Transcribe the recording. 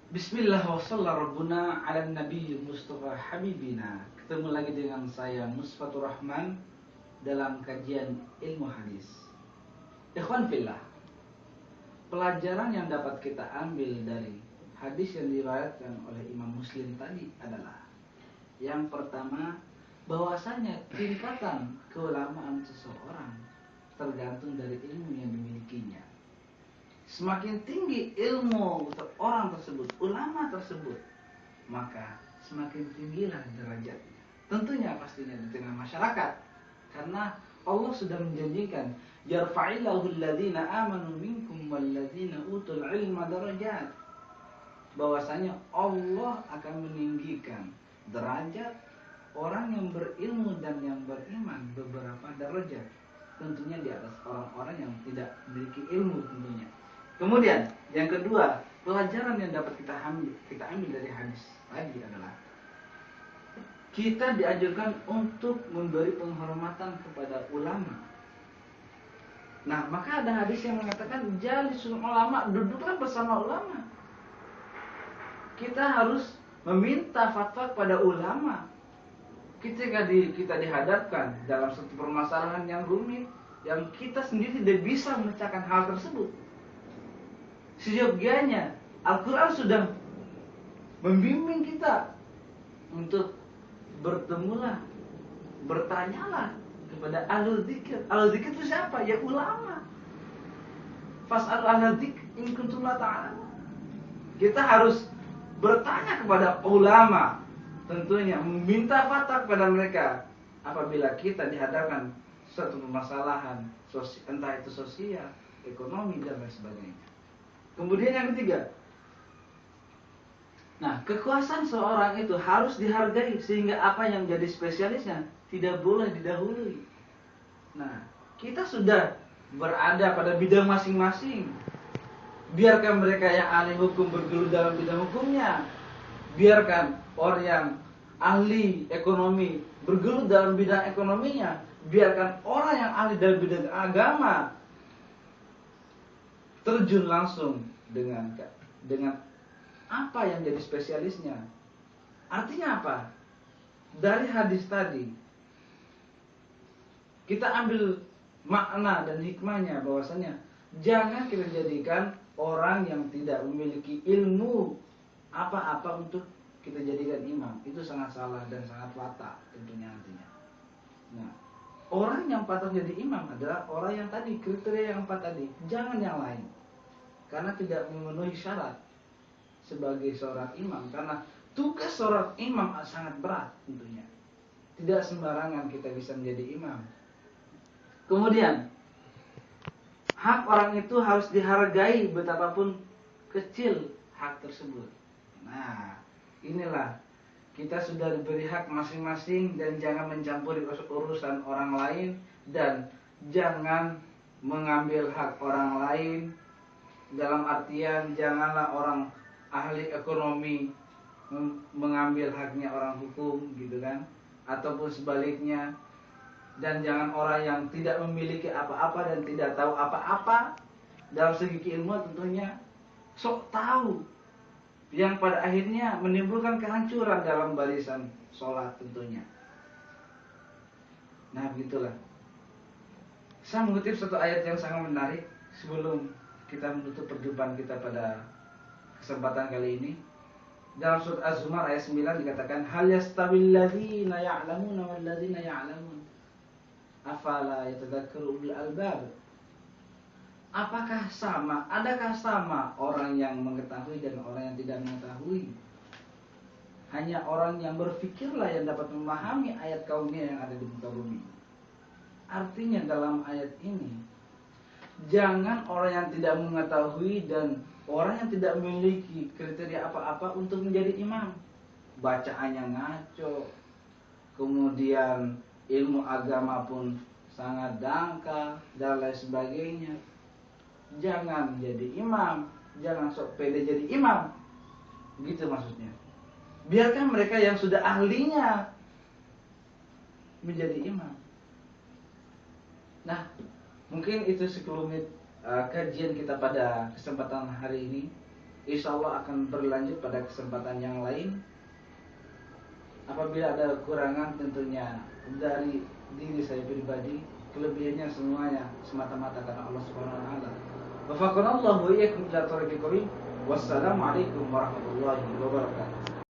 Bismillah wa sallallahu rabbuna ala nabi Mustafa Habibina. Ketemu lagi dengan saya Musfatur Rahman dalam kajian ilmu hadis. Ikhwan fillah, pelajaran yang dapat kita ambil dari hadis yang diriwayatkan oleh Imam Muslim tadi adalah yang pertama, bahwasanya tingkatan keulamaan seseorang tergantung dari ilmu yang dimilikinya. Semakin tinggi ilmu orang tersebut, ulama tersebut, maka semakin tinggilah derajatnya. Tentunya pastinya di tengah masyarakat. Karena Allah sudah menjanjikan, yarfa'illahu alladhina amanu minkum walladhina utul ilma darajat. Bahwasanya Allah akan meninggikan derajat orang yang berilmu dan yang beriman beberapa derajat. Tentunya di atas orang-orang yang tidak memiliki ilmu tentunya. Kemudian yang kedua, pelajaran yang dapat kita ambil dari hadis tadi adalah kita diajarkan untuk memberi penghormatan kepada ulama. Nah, maka ada hadis yang mengatakan jalisul ulama, duduklah bersama ulama. Kita harus meminta fatwa kepada ulama. Ketika kita dihadapkan dalam satu permasalahan yang rumit, yang kita sendiri tidak bisa memecahkan hal tersebut, seyogianya Al-Quran sudah membimbing kita untuk bertemulah, bertanyalah kepada ahlul dzikir. Ahlul dzikir itu siapa? Ya ulama. Fas'al ahlul dzikir in kuntum la ta'lamun. Kita harus bertanya kepada ulama, tentunya meminta fatwa kepada mereka apabila kita dihadapkan suatu permasalahan, entah itu sosial, ekonomi dan lain sebagainya. Kemudian yang ketiga, nah, kekuasaan seorang itu harus dihargai sehingga apa yang menjadi spesialisnya tidak boleh didahului. Nah, kita sudah berada pada bidang masing-masing. Biarkan mereka yang ahli hukum bergelut dalam bidang hukumnya. Biarkan orang yang ahli ekonomi bergelut dalam bidang ekonominya. Biarkan orang yang ahli dalam bidang agama terjun langsung dengan apa yang jadi spesialisnya. Artinya apa? Dari hadis tadi kita ambil makna dan hikmahnya, bahwasanya jangan kita jadikan orang yang tidak memiliki ilmu apa-apa untuk kita jadikan imam. Itu sangat salah dan sangat fatal tentunya nantinya. Nah, orang yang patut jadi imam adalah orang yang tadi, kriteria yang empat tadi, jangan yang lain. Karena tidak memenuhi syarat sebagai seorang imam. Karena tugas seorang imam sangat berat tentunya. Tidak sembarangan kita bisa menjadi imam. Kemudian, hak orang itu harus dihargai betapapun kecil hak tersebut. Nah, inilah kita sudah diberi hak masing-masing dan jangan mencampuri urusan orang lain dan jangan mengambil hak orang lain. Dalam artian janganlah orang ahli ekonomi mengambil haknya orang hukum gitu kan, ataupun sebaliknya. Dan jangan orang yang tidak memiliki apa-apa dan tidak tahu apa-apa dalam segi keilmuan tentunya sok tahu, yang pada akhirnya menimbulkan kehancuran dalam barisan sholat tentunya. Nah, begitulah. Saya mengutip satu ayat yang sangat menarik sebelum kita menutup perjumpaan kita pada kesempatan kali ini. Dalam surat Az-Zumar ayat 9 dikatakan, hal yastawil ladzina ya'lamuna wal ladzina ya'lamun afala yatadzakkaru ulul albab. Apakah sama, adakah sama orang yang mengetahui dan orang yang tidak mengetahui? Hanya orang yang berfikirlah yang dapat memahami ayat kaumnya yang ada di muka bumi. Artinya dalam ayat ini, jangan orang yang tidak mengetahui dan orang yang tidak memiliki kriteria apa-apa untuk menjadi imam. Bacaannya ngaco, kemudian ilmu agama pun sangat dangkal dan lain sebagainya. Jangan jadi imam, jangan sok pede jadi imam. Begitu maksudnya. Biarkan mereka yang sudah ahlinya menjadi imam. Nah, mungkin itu sekelumit kajian kita pada kesempatan hari ini. Insya Allah akan berlanjut pada kesempatan yang lain. Apabila ada kekurangan tentunya dari diri saya pribadi, kelebihannya semuanya semata-mata karena Allah Subhanahu wa taala. Wafaqanallahu wa iyyakum ila thariqil qawim. Wassalamualaikum warahmatullahi wabarakatuh.